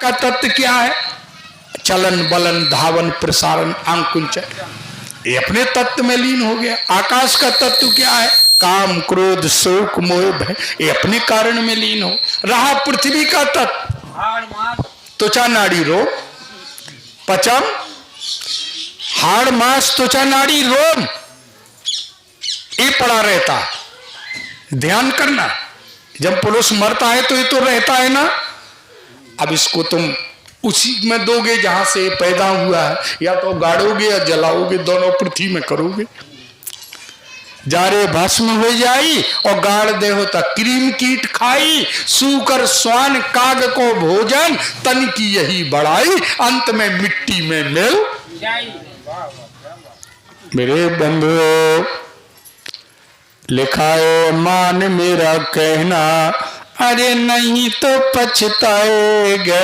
का तत्व क्या है? चलन बलन धावन प्रसारण अंकुल ये अपने तत्व में लीन हो गया। आकाश का तत्व क्या है? काम क्रोध शोक मोह भय, ये अपने कारण में लीन हो रहा। पृथ्वी का तत्व त्वचा नाड़ी रोम पचम हाड़ मांस त्वचा नाड़ी रोम, ये पड़ा रहता है। ध्यान करना, जब पुरुष मरता है तो ये तो रहता है ना। अब इसको तुम उसी में दोगे जहां से पैदा हुआ है, या तो गाड़ोगे या जलाओगे, दोनों पृथ्वी में करोगे। जारे भस्म हो जाई और गाड़ दे होता क्रीम कीट खाई, सूकर स्वान काग को भोजन, तन की यही बड़ाई, अंत में मिट्टी में मिल मेरे बंधुओं। लिखा है मान मेरा कहना, अरे नहीं तो पछताएगा।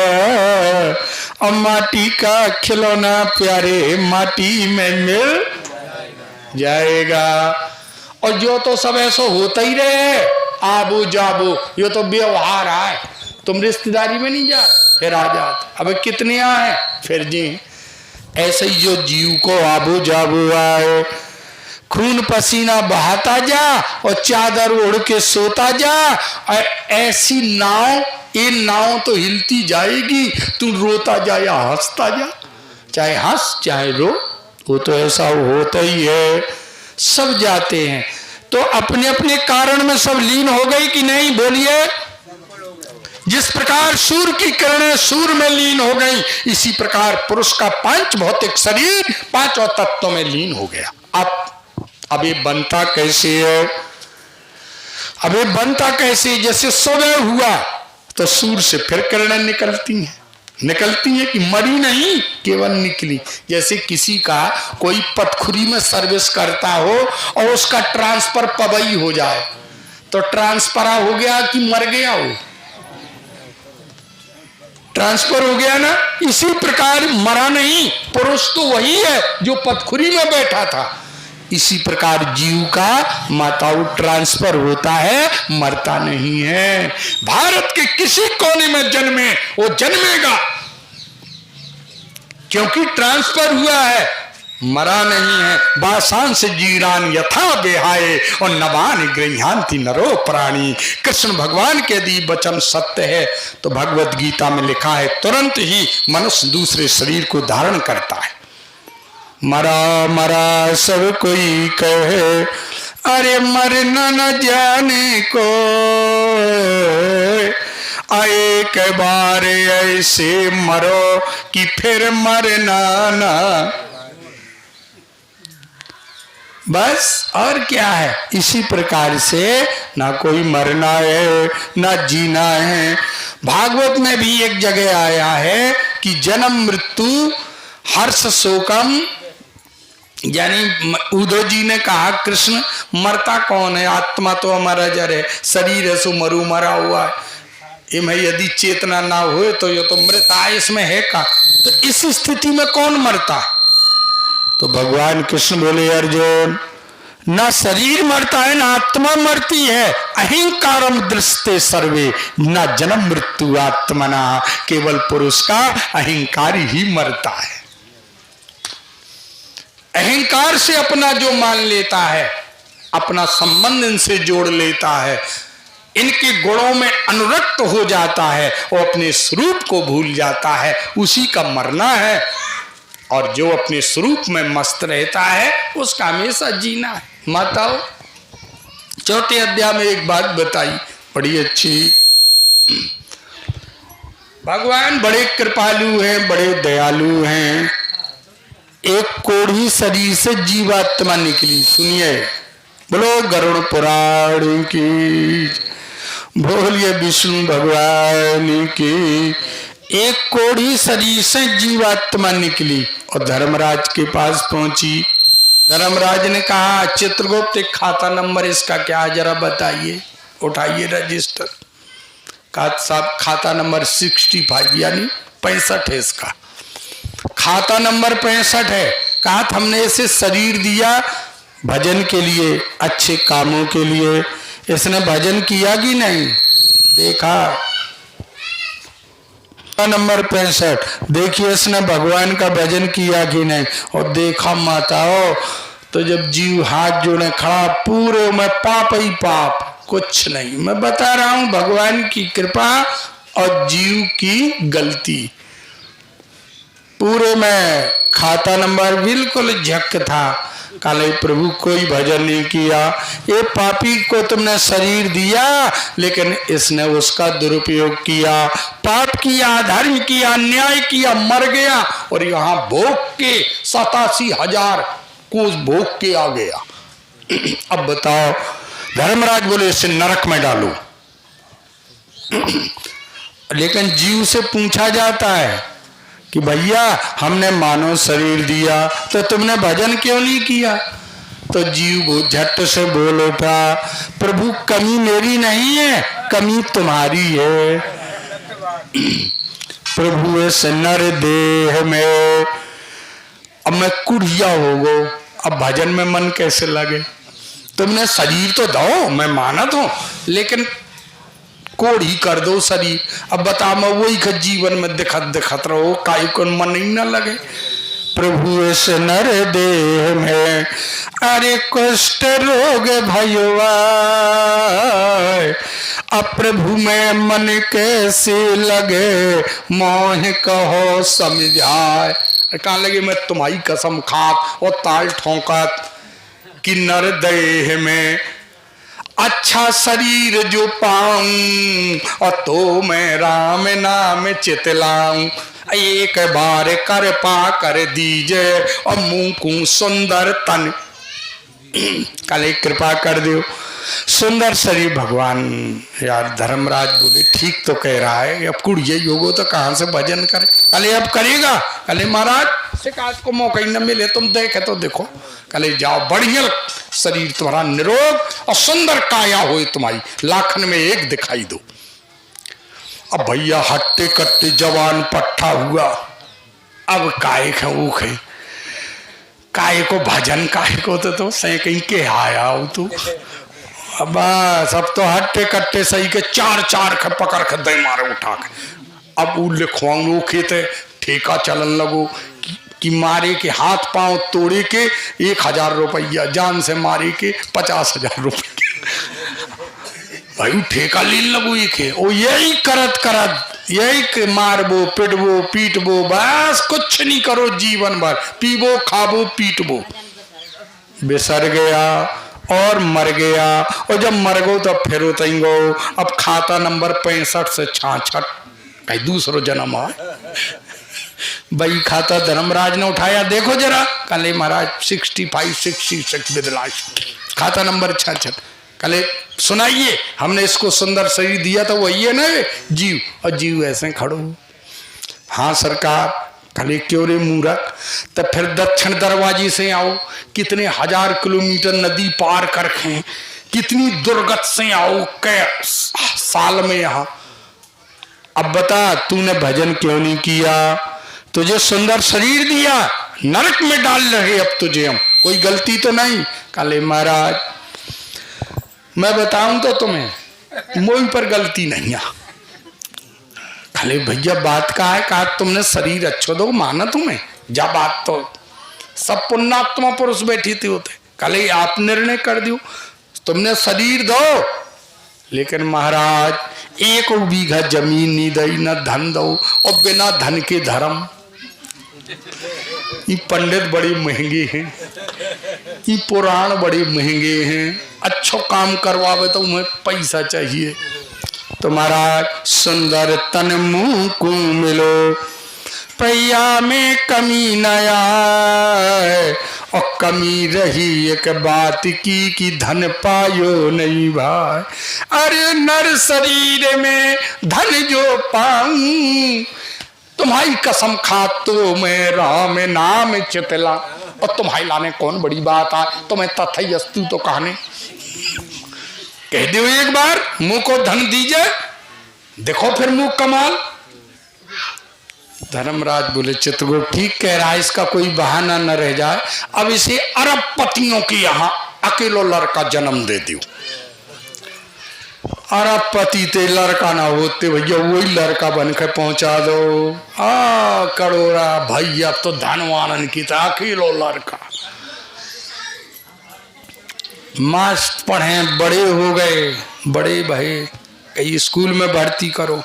और माटी का खिलौना प्यारे माटी में मिल जाएगा। और जो तो सब ऐसा होता ही रहे, आबू जाबू, ये तो व्यवहार है। तुम रिश्तेदारी में नहीं जा, फिर आ जाते, अब कितने आए फिर जी। ऐसे ही जो जीव को आबू जाबू आए, खून पसीना बहाता जा और चादर ओढ़ के सोता जा। और ऐसी नाव, ये नाव तो हिलती जाएगी, तू रोता जा या हंसता जा, चाहे हंस चाहे रो, वो तो ऐसा होता ही है। सब जाते हैं तो अपने अपने कारण में सब लीन हो गई कि नहीं? बोलिए। जिस प्रकार सूर्य की किरणें सूर्य में लीन हो गई, इसी प्रकार पुरुष का पंच भौतिक शरीर पांचों तत्वों में लीन हो गया। अब ये बनता कैसे है? अब ये बनता कैसे? जैसे सुबह हुआ तो सूर्य से फिर किरणें निकलती हैं कि मरी नहीं, केवल निकली। जैसे किसी का कोई पटखुरी में सर्विस करता हो और उसका ट्रांसफर पबई हो जाए, तो ट्रांसफर हो गया कि मर गया? हो ट्रांसफर हो गया ना। इसी प्रकार मरा नहीं, पुरुष तो वही है जो पटखुरी में बैठा था। इसी प्रकार जीव का माताओं ट्रांसफर होता है, मरता नहीं है। भारत के किसी कोने में जन्मे, वो जन्मेगा, क्योंकि ट्रांसफर हुआ है, मरा नहीं है। बासांस जीरान यथा बेहाए और नवान गृहांति नरो प्राणी। कृष्ण भगवान के दी वचन सत्य है। तो भगवत गीता में लिखा है, तुरंत ही मनुष्य दूसरे शरीर को धारण करता है। मरा मरा सब कोई कहे, अरे मरना न जाने को। एक बार ऐसे मरो कि फिर मरना ना। बस और क्या है? इसी प्रकार से ना कोई मरना है ना जीना है। भागवत में भी एक जगह आया है कि जन्म मृत्यु हर्ष शोकम, यानी उद्धव जी ने कहा कृष्ण मरता कौन है? आत्मा तो हमारा जड़ है, शरीर है सो मरु मरा हुआ है। इनमें यदि चेतना ना हो तो ये तो मृत आयुष में है का। तो इस स्थिति में कौन मरता है? तो भगवान कृष्ण बोले, अर्जुन ना शरीर मरता है ना आत्मा मरती है। अहंकारम दृष्टे सर्वे ना जन्म मृत्यु आत्मना। केवल पुरुष का अहंकार ही मरता है। अहंकार से अपना जो मान लेता है, अपना संबंध इनसे जोड़ लेता है, इनके गुणों में अनुरक्त हो जाता है, वो अपने स्वरूप को भूल जाता है, उसी का मरना है। और जो अपने स्वरूप में मस्त रहता है उसका हमेशा जीना है। माताओं, चौथे अध्याय में एक बात बताई बड़ी अच्छी। भगवान बड़े कृपालु हैं, बड़े दयालु हैं। एक कोढ़ी शरीर से जीवात्मा निकली, सुनिए। बोलो गरुड़ पुराण की, बोलिए विष्णु भगवान की। एक कोढ़ी शरीर से जीवात्मा निकली और धर्मराज के पास पहुंची। धर्मराज ने कहा, चित्रगुप्त एक खाता नंबर इसका क्या है जरा बताइए। उठाइए रजिस्टर। कहा साहब खाता नंबर 65 यानी 65 है इसका। खाता नंबर 65 है। कहा हमने इसे शरीर दिया भजन के लिए, अच्छे कामों के लिए। इसने भजन किया कि नहीं? देखा नंबर 65। देखिए इसने भगवान का भजन किया कि नहीं। और देखा माताओं, तो जब जीव हाथ जोड़े खड़ा, पूरे में पाप ही पाप, कुछ नहीं। मैं बता रहा हूं भगवान की कृपा और जीव की गलती। पूरे में खाता नंबर बिल्कुल झक था। काले प्रभु कोई भजन नहीं किया। ये पापी को तुमने शरीर दिया, लेकिन इसने उसका दुरुपयोग किया, पाप किया, धर्म किया, अन्याय किया, मर गया और यहाँ भोग के 87,000 को भोग के आ गया। अब बताओ, धर्मराज बोले इसे नरक में डालो। लेकिन जीव से पूछा जाता है कि भैया हमने मानव शरीर दिया तो तुमने भजन क्यों नहीं किया? तो जीव झट से बोल उठा, प्रभु कमी मेरी नहीं है, कमी तुम्हारी है। प्रभु इस नर देह में अब मैं कुड़िया हो गो, अब भजन में मन कैसे लगे? तुमने शरीर तो दो, मैं मानत हूं, लेकिन कोड़ी कर दो शरीर। अब बता, मैं वही का जीवन में दिखत दिखत रहो, काई को मन ही न लगे। प्रभु इस नर देह में अरे कुष्ठ रोग भयुआ, अब प्रभु में मन कैसे लगे, मोह कहो समझाए। कहा लगे मैं तुम्हारी कसम खात और ताल ठोंकत कि नर देह में अच्छा शरीर जो पाऊं और तो मैं राम नाम चितलाऊं। एक बार कर पा कर दीजे और मुंह को सुंदर तन, कल कृपा कर दो सुंदर शरीर। भगवान यार धर्मराज बोले ठीक तो कह रहा है, अब कुड़िया योगो तो कहां से भजन करे? कल अब करेगा? कल महाराज शिकायत को मौका ही न मिले, तुम देखे तो देखो। कल जाओ, बढ़िया शरीर तुम्हारा, निरोग और सुंदर काया हो तुम्हारी, लाखन में एक दिखाई दो। अब भैया हट्टे कट्टे जवान पट्टा हुआ, अब काय खे काय को भजन काय को तो सही कहीं के आया हो तू। अब बस अब तो हट्टे कट्टे सही के चार चार खे पकड़ के दे मारे उठा के। अब वो लिखवाऊ खेते ठेका चलन लगो कि मारे के हाथ पांव तोड़े के 1,000 रुपया, जान से मारे के 50,000 रुपया। भाई ठेका ले लगो ये ओ यही करत करत यही मारबो पिटबो पीटबो, बस कुछ नहीं करो जीवन भर, पीबो खाबो पीटबो। बिसर गया और मर गया, और जब मर गो तो फिर उतंगो। अब खाता नंबर 65 से 66 कहीं दूसरो जन्म आ भाई। खाता धर्मराज ने उठाया, देखो जरा। कले महाराज 65 66 विदलाश, खाता नंबर 66। कले सुनाइए, हमने इसको सुंदर शरीर दिया था, वही है ना जीव, और जीव ऐसे खड़ो। हाँ सरकार। कले क्यों रे मूर्ख? तो फिर दक्षिण दरवाजे से आओ, कितने 1000 किलोमीटर नदी पार करके, कितनी दुर्गत से आओ कै साल में यहाँ। अब बता तूने भजन क्यों नहीं किया? तुझे सुंदर शरीर दिया, नरक में डाल रहे अब तुझे हम, कोई गलती तो नहीं। काले महाराज मैं बताऊं तो तुम्हें मुझ पर गलती नहीं है। खाली भैया बात का है, कहा तुमने शरीर अच्छो दो, माना तुम्हें जा, बात तो सब पुण्यात्मा पुरुष बैठी थी होते। खाली आप निर्णय कर दियो, तुमने शरीर दो, लेकिन महाराज 1 बीघा जमीन नहीं दई, न धन दो, और बिना धन के धर्म। ये पंडित बड़े महंगे हैं, ये पुराण बड़े महंगे हैं, अच्छो काम करवावे तो उन्हें पैसा चाहिए। तो महाराज सुंदर तन मुंह को मिलो, पैया में कमी न आए, और कमी रही एक बात की कि धन पायो नहीं भाई। अरे नर शरीर में धन जो पाऊं, तुम्हारी कसम खा तो मैं राम नाम चितला। और तुम्हारी लाने कौन बड़ी बात है, तुम्हें तथई अस्तु तो कहने कह दो एक बार, मुंह को धन दीजिए, देखो फिर मुंह कमाल। धर्मराज बोले चित्रगुप्त ठीक कह रहा है, इसका कोई बहाना न रह जाए, अब इसे अरब पतियों की यहाँ अकेलो लड़का जन्म दे दो। अरे पति ते लड़का ना होते भैया वही लड़का बन के पहुंचा दो। करोड़ा भैया तो धनवानन की था अकेलो लड़का। मास्ट पढ़े बड़े हो गए, बड़े भाई कहीं स्कूल में भर्ती करो।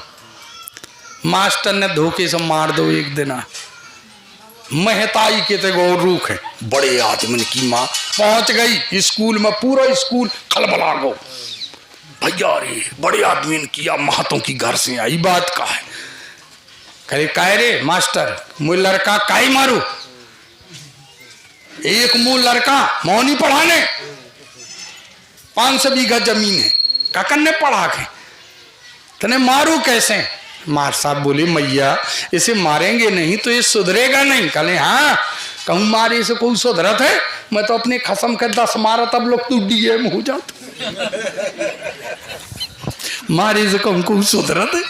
मास्टर ने धोखे से मार दो एक दिन। महताई के ते गो रूख है, बड़े आदमी की माँ पहुंच गई स्कूल में, पूरा स्कूल खलबला गो। भैया रे बड़े आदमी किया महतों की घर से आई बात का है। कहे काय रे मास्टर मुझे लड़का काई मारू, एक मुंह लड़का मौनी पढ़ाने 500 बीघा जमीन है काकन ने पढ़ा के तने मारू कैसे। मार साहब बोले मैया इसे मारेंगे नहीं तो ये सुधरेगा नहीं। कहले हाँ कहूँ मारे से कोई सुधरत है, मैं तो अपने खसम के 10 मारा तब लोग तू डीएम हो जाते। मारे से कहूँ कोई सुधरत है,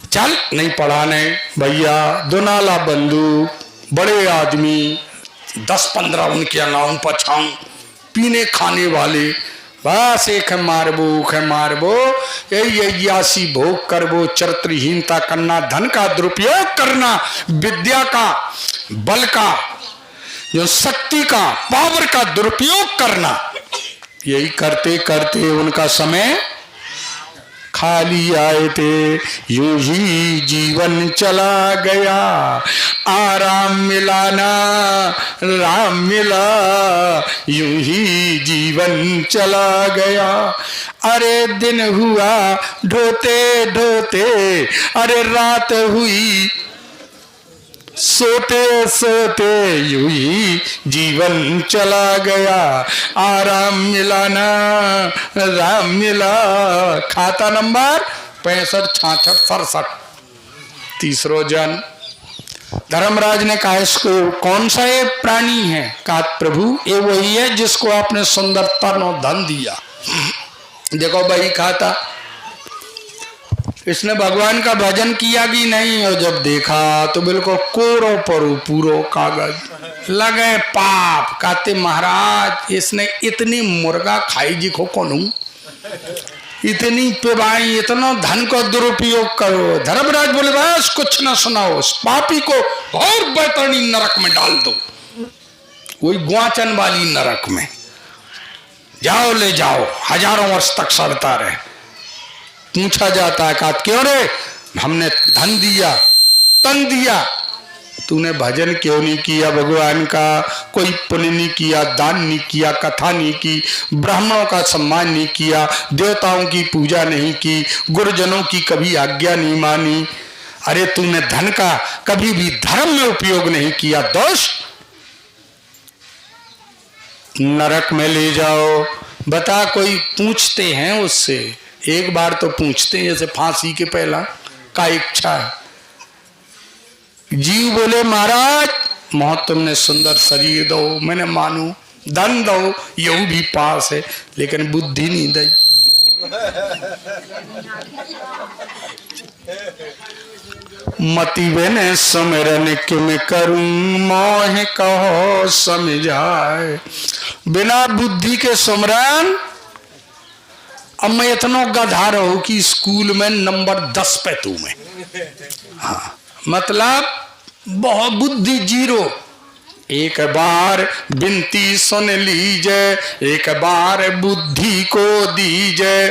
चल नहीं पढ़ाने भैया। दोनाला बंदूक बड़े आदमी 10-15 उनके नाम पछाऊं पीने खाने वाले, बस एक है मारबो यही यासी भोग करबो, चरित्रहीनता करना, धन का दुरुपयोग करना, विद्या का बल का जो शक्ति का पावर का दुरुपयोग करना, यही करते करते उनका समय खाली आए थे। यूं ही जीवन चला गया, आराम मिला ना राम मिला, यूं ही जीवन चला गया। अरे दिन हुआ ढोते ढोते, अरे रात हुई सोते सोते, यूं ही जीवन चला गया, आराम मिला ना राम मिला। खाता नंबर 65 66 67 तीसरो जन। धर्मराज ने कहा इसको कौन सा ये प्राणी है। कहा प्रभु ये वही है जिसको आपने सुंदर तन और धन दिया। देखो भाई खाता इसने भगवान का भजन किया कि नहीं, और जब देखा तो बिल्कुल कोरो परो पूरो कागज लगे पाप। कहते महाराज इसने इतनी मुर्गा खाई जी को कौन हूं, इतनी पिबाई, इतना धन को दुरुपयोग करो। धर्मराज बोले बस कुछ ना सुनाओ, उस पापी को और बैतरणी नरक में डाल दो, वही ग्वाचन वाली नरक में जाओ, ले जाओ, हजारों वर्ष तक सड़ता रहे। पूछा जाता है कहा क्यों रे, हमने धन दिया तन दिया, तूने भजन क्यों नहीं किया भगवान का, कोई पुण्य नहीं किया, दान नहीं किया, कथा नहीं की, ब्राह्मणों का सम्मान नहीं किया, देवताओं की पूजा नहीं की, गुरुजनों की कभी आज्ञा नहीं मानी। अरे तूने धन का कभी भी धर्म में उपयोग नहीं किया, दोष नरक में ले जाओ। बता कोई पूछते हैं उससे, एक बार तो पूछते हैं जैसे फांसी के पहला का इच्छा है। जीव बोले महाराज मौत तुमने सुंदर शरीर दो मैंने मानू, धन दो यू भी पास है, लेकिन बुद्धि नहीं दी। मति बने सुमिरन किम करूं, मोह कहो समझाए। बिना बुद्धि के सुमिरन, अब मैं इतना गधा रहूं कि स्कूल में नंबर 10 पे तू में, हाँ मतलब बहुत बुद्धि 0। एक बार विनती सुन लीजिए, एक बार बुद्धि को दीजिए।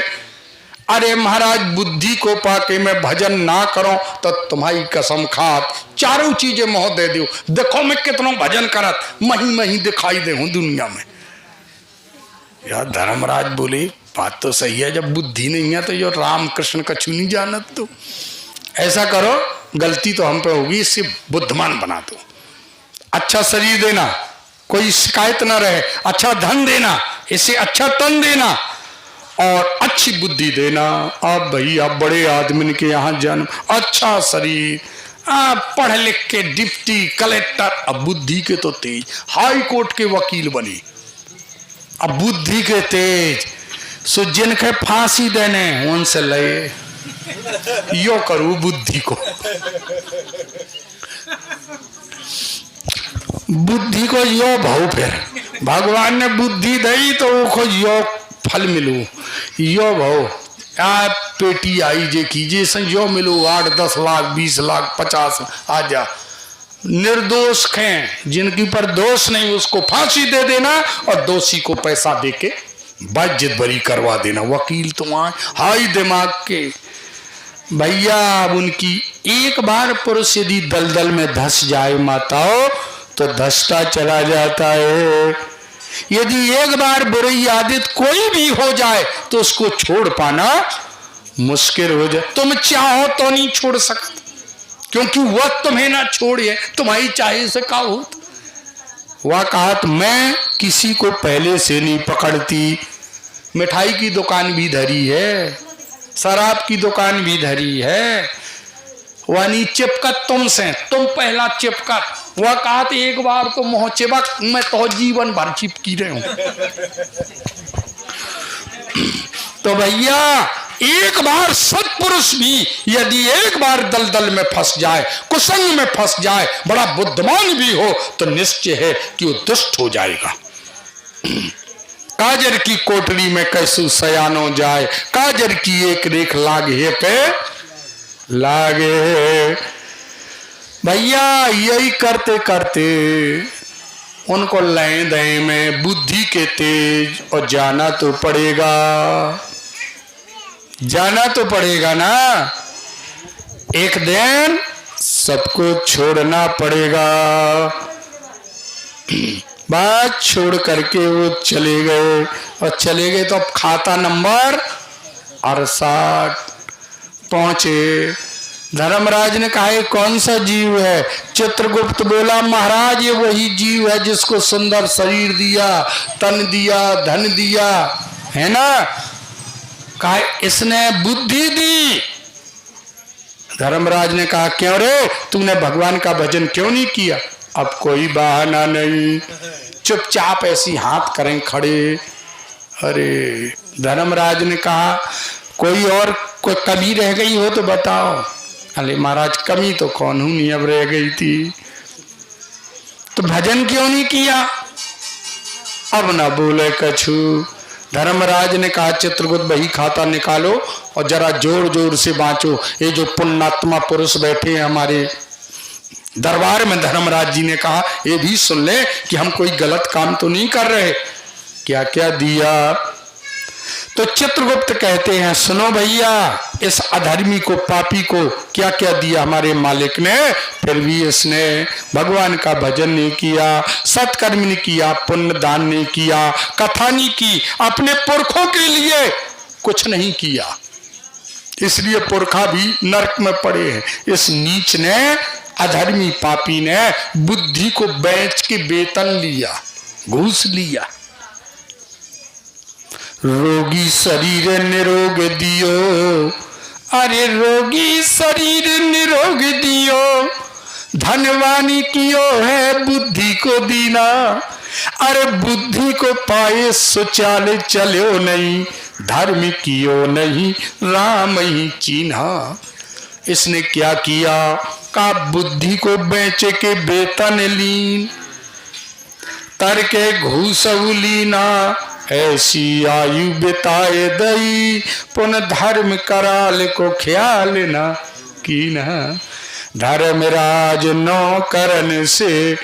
अरे महाराज बुद्धि को पाके मैं भजन ना करो तो तुम्हारी कसम खात चारों चीजें मोह दे दो। देखो मैं कितना भजन करत, मही दिखाई दे हूं दुनिया में। यार धर्मराज बोले बात तो सही है, जब बुद्धि नहीं है तो जो राम कृष्ण कछु नहीं जानत। तो ऐसा करो, गलती तो हम पे होगी, इससे बुद्धिमान बना दो। अच्छा शरीर देना, कोई शिकायत ना रहे, अच्छा धन देना, इससे अच्छा तन देना और अच्छी बुद्धि देना। अब भैया बड़े आदमी के यहाँ जन्म, अच्छा शरीर, पढ़ लिख के डिप्टी कलेक्टर, अब बुद्धि के तो तेज हाई कोर्ट के वकील बने, अब बुद्धि के तेज। सो जिनके फांसी देने उनसे लए, यो करूं बुद्धि को, बुद्धि को यो भाव। फिर भगवान ने बुद्धि दी तो वो को यो फल मिलू, यो भाव आप पेटी आई जे कीजिए संजो मिलो 8-10 लाख 20 लाख 50 आ जा। निर्दोष हैं जिनकी पर दोष नहीं उसको फांसी दे देना और दोषी को पैसा देके बाज्यत बरी करवा देना। वकील तो आए हाई दिमाग के भैया। अब उनकी एक बार पुरुष यदि दलदल में धस जाए माताओं तो धसता चला जाता है। यदि एक बार बुरी आदत कोई भी हो जाए तो उसको छोड़ पाना मुश्किल हो जाए। तुम चाहो तो नहीं छोड़ सकते क्योंकि वह तुम्हें ना छोड़े, तुम्हारी चाहे से का हो। वह कहा मैं किसी को पहले से नहीं पकड़ती। मिठाई की दुकान भी धरी है, शराब की दुकान भी धरी है, वह नहीं चिपकत तुमसे, तुम पहला चिपकत। वह कहा एक बार तो मोह चिपक, मैं तो जीवन भर चिपकी रही हूं। तो भैया एक बार सत्पुरुष भी यदि एक बार दलदल में फंस जाए, कुसंग में फंस जाए, बड़ा बुद्धिमान भी हो तो निश्चय है कि वो दुष्ट हो जाएगा। काजर की कोठरी में कैसू सयानो जाए, काजर की एक रेख लागे पे लागे। भैया यही करते करते उनको लय दय में बुद्धि के तेज और जाना तो पड़ेगा, जाना तो पड़ेगा ना। एक दिन सबको छोड़ना पड़ेगा। बात छोड़ करके वो चले गए और चले गए तो अब खाता नंबर 68 पहुंचे। धर्मराज ने कहा ये कौन सा जीव है? चित्रगुप्त बोला महाराज ये वही जीव है जिसको सुंदर शरीर दिया, तन दिया, धन दिया है ना। कहा इसने बुद्धि दी। धर्मराज ने कहा क्यों रे तूने भगवान का भजन क्यों नहीं किया? अब कोई बहाना नहीं, चुपचाप ऐसी हाथ करें खड़े। अरे धर्मराज ने कहा कोई और कोई कमी रह गई हो तो बताओ। अरे महाराज कमी तो कौन हूं नहीं, अब रह गई थी। तो भजन क्यों नहीं किया? अब ना बोले कछु। धर्मराज ने कहा चित्रगुप्त बही खाता निकालो और जरा जोर जोर से बांचो। ये जो पुण्यात्मा पुरुष बैठे हैं हमारे दरबार में, धर्मराज जी ने कहा ये भी सुन ले कि हम कोई गलत काम तो नहीं कर रहे। क्या क्या दिया? तो चित्रगुप्त कहते हैं सुनो भैया इस अधर्मी को, पापी को क्या क्या दिया हमारे मालिक ने, फिर भी इसने भगवान का भजन नहीं किया, सत्कर्म नहीं किया, पुण्य दान नहीं किया, कथा नहीं की, अपने पुरखों के लिए कुछ नहीं किया, इसलिए पुरखा भी नरक में पड़े हैं। इस नीच ने, अधर्मी पापी ने बुद्धि को बेच के वेतन लिया, घूस लिया। रोगी शरीर निरोग दियो, अरे रोगी शरीर निरोग दियो, धनवानी कियो है बुद्धि को दीना। अरे बुद्धि को पाए सुचाले चलो नहीं, धर्म कियो नहीं राम ही चीन्हा। इसने क्या किया? का बुद्धि को बेच के वेतन लीन, तरके घूस लीना, ऐसी आयु बिताए दई, पुन धर्म कराल को ख्याल न कीना। धर्मराज नौकरन से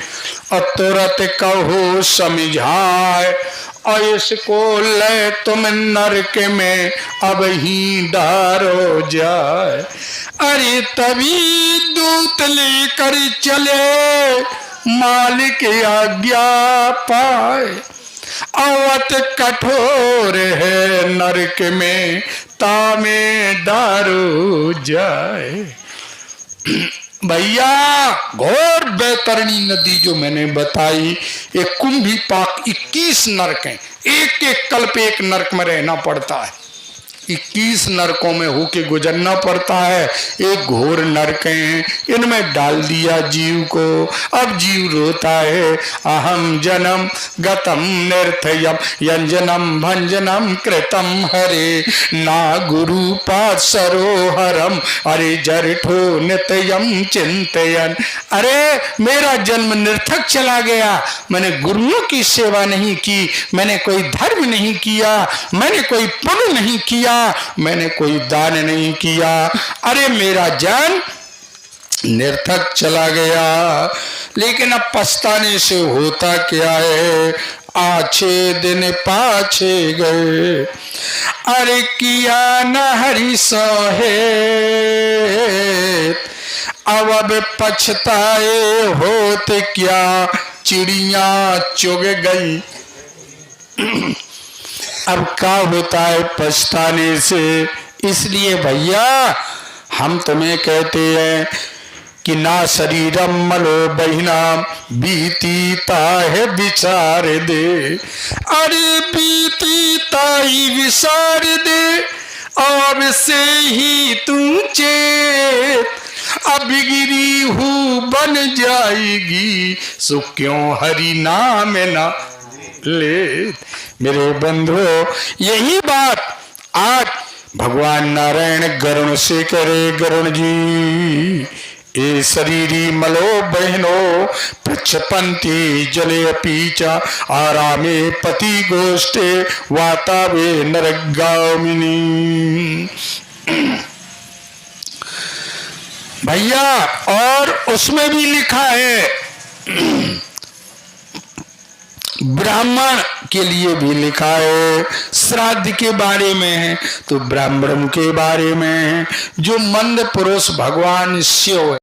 तुरत कहो समझाए, और इसको ले तुम नरक में अब ही डारो जाए। अरे तभी दूत लेकर चले मालिक आज्ञा पाए, अवत कठोर है नरक में तामे डारो जाए। भैया घोर बैतरणी नदी जो मैंने बताई, एक कुंभी पाक 21 नरक हैं, एक एक कल्प एक नरक में रहना पड़ता है। 21 नरकों में होके गुजरना पड़ता है। एक घोर नरक हैं, इनमें डाल दिया जीव को। अब जीव रोता है, अहम जन्म गतम निर्थयम यंजनम भंजनम कृतम हरे ना गुरु पाद सरोहरम अरे जरठो नित्यम चिंतयन। अरे मेरा जन्म निर्थक चला गया, मैंने गुरुओं की सेवा नहीं की, मैंने कोई धर्म नहीं किया, मैंने कोई पुण्य नहीं किया, मैंने कोई दान नहीं किया। अरे मेरा जन्म निर्थक चला गया। लेकिन अब पछताने से होता क्या है, आछे दिन पाछे गए। अरे किया न हरि सोहे अब पछताए होत क्या, चिड़िया चुग गई। अब क्या होता है पछताने से। इसलिए भैया हम तुम्हें कहते हैं कि ना शरीरम मलो बहिना बीतीता है विचार दे। अरे बीतीता ही विचार दे और से ही तू चेत, अब गिरी हूँ बन जाएगी सो क्यों हरि नाम ना ले। मेरे बंधु यही बात आज भगवान नारायण गरुण से करे। गरुण जी ए शरीरी मलो बहनो पृच्छपंती जले पीचा आरामे पति गोष्ठे वातावे नरगामिनी। भैया और उसमें भी लिखा है, ब्राह्मण के लिए भी लिखा है, श्राद्ध के बारे में है तो ब्राह्मण के बारे में है। जो मंद पुरुष भगवान शिव